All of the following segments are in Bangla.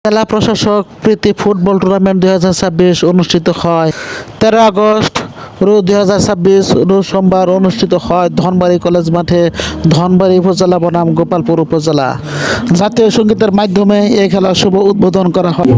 জেলা প্রশাসক প্রীতি ফুটবল টুর্নামেন্ট 2026 অনুষ্ঠিত হয় 13 আগস্ট রোজ 2026 রোজ সোমবার অনুষ্ঠিত হয় ধনবাড়ী কলেজ মাঠে, ধনবাড়ী উপজেলা বনাম গোপালপুর উপজেলা। জাতীয় সঙ্গীতের মাধ্যমে এই খেলার শুভ উদ্বোধন করা হয়।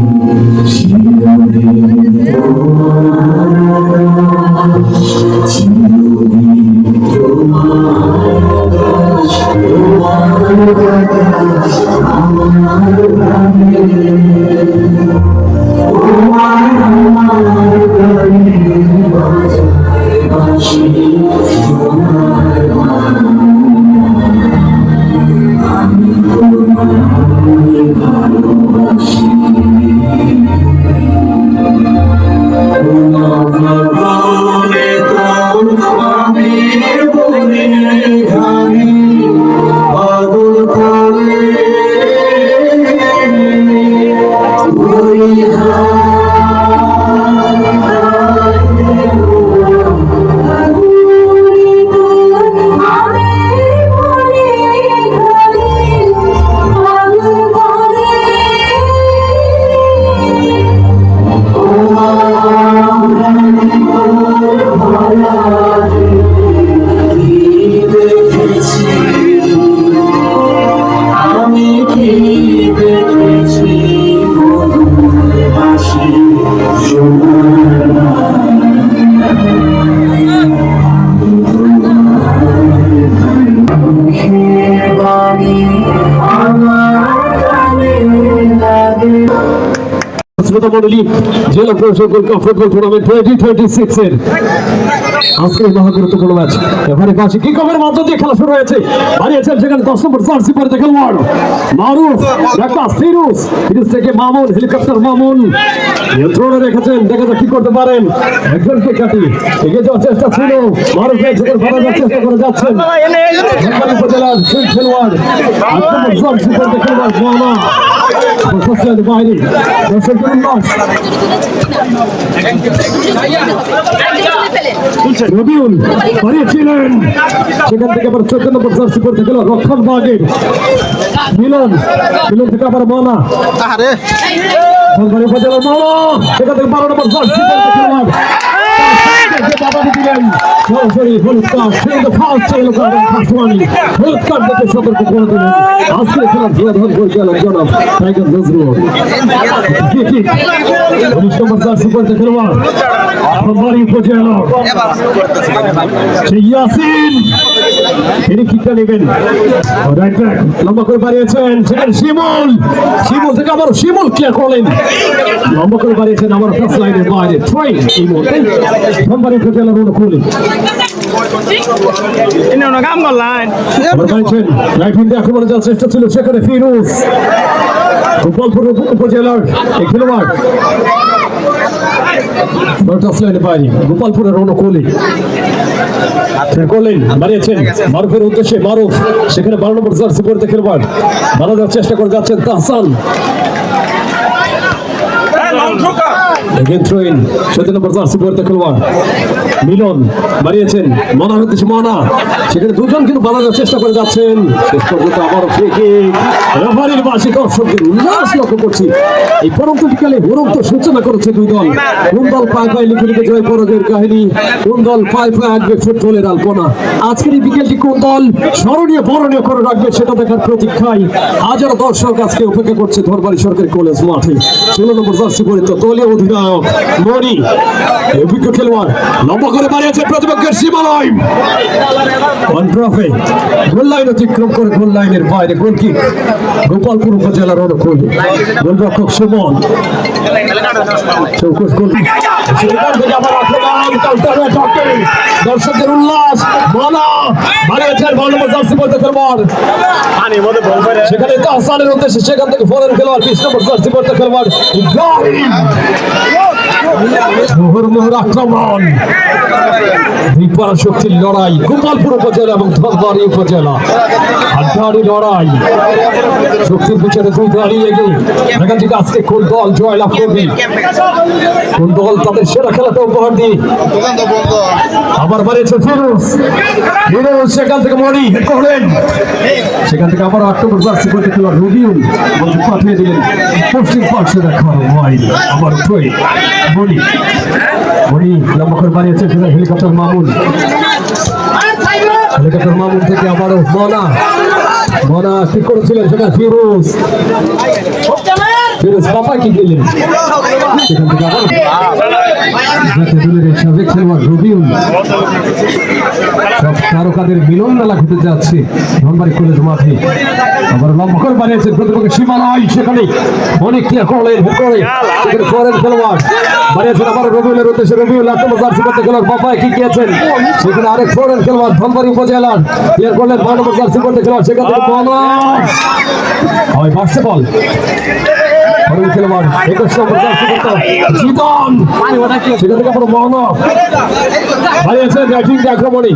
জেলা প্রশাসক ফুটবল টুর্নামেন্ট 2026 এর আজকের মহা গুরুত্বপূর্ণ ম্যাচ এবারে পাশে কিকঅফের মধ্য দিয়ে খেলা শুরু হয়েছে। হারিয়েছেন সেখানে 10 নম্বর জার্সি পরে খেলোয়াড় মারুফ, একটা ফিরোজ থেকে মামুন, হেলিকপ্টার মামুন নিয়ন্ত্রণে রেখেছেন। দেখা যাক কি করতে পারেন। একজনকে কাটি এগিয়ে যাওয়ার চেষ্টা ছিল, মারুফ একজন ফেরানোর চেষ্টা করে যাচ্ছেন ধনবাড়ী উপজেলার সেই খেলোয়াড় 8 নম্বর জার্সি পরে খেলোয়াড় মামা বাইরে দর্শকদের উল্লাস। রবিউল হারিয়েছিলেন সেখান থেকে আবার 14 নম্বর জার্সি পরে গেল রক্ষণ বাগের মিলন থেকে আবার মানা ধনবাড়ী উপজেলার মানা সেখান থেকে 12 নম্বর জার্সি পরে খেলোয়াড় সরাসরি হলুদ কার্ড হলুদ কার্ড দেখে সতর্ক করে দিলেন আজকে খেলার জয়ধন পরিচালক জনাব টাইগার নজরুল। 19 নম্বর জার্সি পরে খেলোয়াড় ধনবাড়ী উপজেলা ইয়াসিন, তিনি কিকটা নেবেন রাইট ব্যাক লম্বা করে বাড়িয়েছেন সেখানে শিমুল থেকে আবার শিমুল ক্লিয়ার করলেন, লম্বা করে বাড়িয়েছেন আবার ফার্স্ট লাইনের বাইরে ট্রাই এই মুহূর্তে ধনবাড়ী উপজেলার অনুকূলে আক্রমণে যাওয়ার চেষ্টা ছিল সেখানে ফিরোজ গোপালপুর উপজেলার এই খেলোয়াড় গোপালপুরের অনুকূলে বাড়িয়েছেন মারুফের উদ্দেশ্যে মারুফ সেখানে 12 নম্বর জার্সি পরে খেলোয়াড় বানানোর চেষ্টা করে যাচ্ছেন তাহসান মিলন বাড়িয়েছেন মনার উদ্দেশ্যে মনা সেখানে দুজন কিন্তু বানানোর চেষ্টা করে যাচ্ছেন শেষ পর্যন্ত আবারও রেফারির বাসী দর্শকদের উল্লাস লক্ষ্য করছি। এই পরন্ত বিকালে উড়ন্ত সূচনা করেছে দুই দল। কোন দল পায়ে পায়ে লিখে লিখে জয় পরাজয়ের কাহিনী, কোন দল পায়ে পায়ে আঁকবে ফুটবলের আলপনা। আজকের এই বিকেলটি কোন দল স্মরণীয় বরণীয় করে রাখবে সেটা দেখার প্রতীক্ষায় হাজারো দর্শক আজকে অপেক্ষা করছে ধনবাড়ী সরকারি কলেজ মাঠে। 16 নম্বর জার্সি পরিত দলীয় অধিনায়ক মনি অভিজ্ঞ খেলোয়াড় লম্বা করে বাড়িয়েছে প্রতিপক্ষের সীমালয় গোল লাইন অতিক্রম করে গোল লাইনের বাইরে গোল কিক গোপালপুর উপজেলার অনুকূলে গোলরক্ষক সুমন চৌকস গোল দর্শকদের উল্লাস মানা বাড়িয়েছেন 12 নম্বর জার্সি পরে খেলোয়াড় সেখানে তাহসানের উদ্দেশ্যে সেখান থেকে ফরেন খেলোয়াড় 20 নম্বর জার্সি পরে খেলোয়াড় ইব্রাহিম মুহুর্মুহুর আক্রমণ, দুই পরাশক্তির লড়াই, গোপালপুর উপজেলা এবং ধনবাড়ি উপজেলা হাড্ডাহাড্ডি লড়াই। শক্তির পিছনে দুই দলই এগিয়ে। দেখা যাক আজকে কোন দল জয়লাভ করবে, কোন দল তাদের সেরা খেলাটা উপহার দিয়ে। আবার বাড়িয়েছে ফিরোজ, সেখান থেকে মনি হেড করলেন, সেখান থেকে আবার আক্রমণ জার্সি করতে খেলোয়াড় রবিউল পাঠিয়ে দিলেন পশ্চিম পার্শ্বে। দেখা আবার মনি মনি লম্বা করে বাড়িয়েছে হেলিকপ্টার মামুন, হেলিকপ্টার মামুন থেকে আবারও মনা মনা ঠিক করেছিলেন সেখানে ফিরোজ ফিরোজ বাবা কি গেলেন, সেখান থেকে আবার জাতীয় দলের সাবেক খেলোয়াড় রবিউল। সব তারকাদের মিলন মেলা ঘটে যাচ্ছে ধনবাড়ি কলেজ মাঠে। আবার লম্বা করে বানিয়েছেন প্রতিপক্ষের সীমা নয়, সেখানে অনেক ক্লিয়ার করলেন করে সেখানে ফরেন খেলোয়াড় বানিয়েছেন আবার রবিউলের উদ্দেশ্যে। রবিউল আত্ম জার্সি করতে খেলোয়াড় বাবায় কি গিয়েছেন, সেখানে আরেক ফরেন খেলোয়াড় ধনবাড়ি উপজেলার ক্লিয়ার করলেন 12 নম্বর জার্সি করতে খেলোয়াড়, সেখান থেকে হয় বাড়ছে বল ফরেন খেলোয়াড় 21 নম্বর জার্সি করতে জিদান, সেখান থেকে আবার মহানা বানিয়েছেন ব্যাটিং আক্রমণে,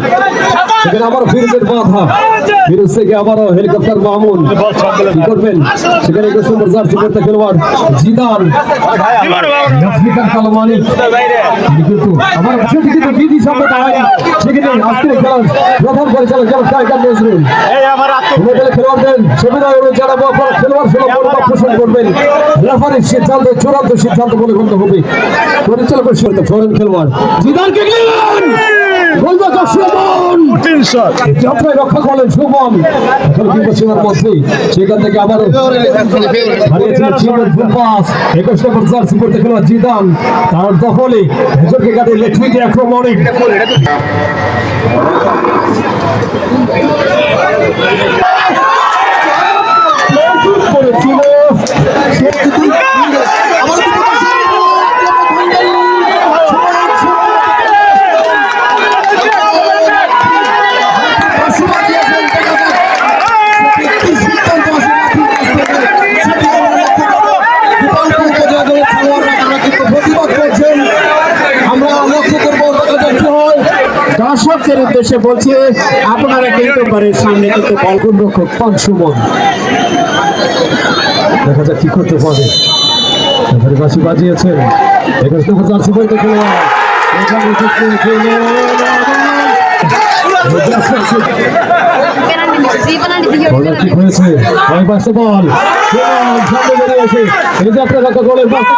সেখানে আবার ফিরোজের বাধা, ফিরোজ থেকে আবারও হেলিকপ্টার মামুন কি করবেন, সেখানে 21 নম্বর জার্সি করতে খেলোয়াড় জিদান আফ্রিকান কালমানি কিন্তু আবার সেদিকে তো বিধি সম্মত হয়, সেখানে আজকের খেলার প্রধান পরিচালক যারা টাইগার নজরুল খেলোয়াড়দের সুবিধা অনুযায়ী আপনারা খেলোয়াড় সুলভ মনোভাব পোষণ করবেন। রেফারির সিদ্ধান্ত চূড়ান্ত সিদ্ধান্ত বলে গণ্য হবে। পরিচালকের সঙ্গে ফরেন খেলোয়াড় জিদানকে গেলেন গোলরক্ষক সুমন, যাত্রায় রক্ষা করলেন সুমন এখন বিপসীমার মধ্যে, সেখান থেকে আবারও হারিয়েছিলেন চিমের ফুল পাস 21 নম্বর জার্সি পড়তে খেলোয়াড় জিদান, তার দখলে ভেতরকে কাটে লেটুইটে আক্রমণে করেছিল দর্শকদের উদ্দেশ্যে বলছি আপনারা কিন্তু বাড়ির সামনে কিন্তু বল গোলরক্ষক সুমন, দেখা যাক কি করতে পারে। রেফারি বাঁশি বাজিয়েছেন 21 নম্বর জার্সি পড়তে খেলোয়াড় ঠিক হয়েছে বল সামনে বেরিয়েছে এই যাত্রা রক্ষা গোলের বাস্তব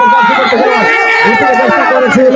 করেছিলেন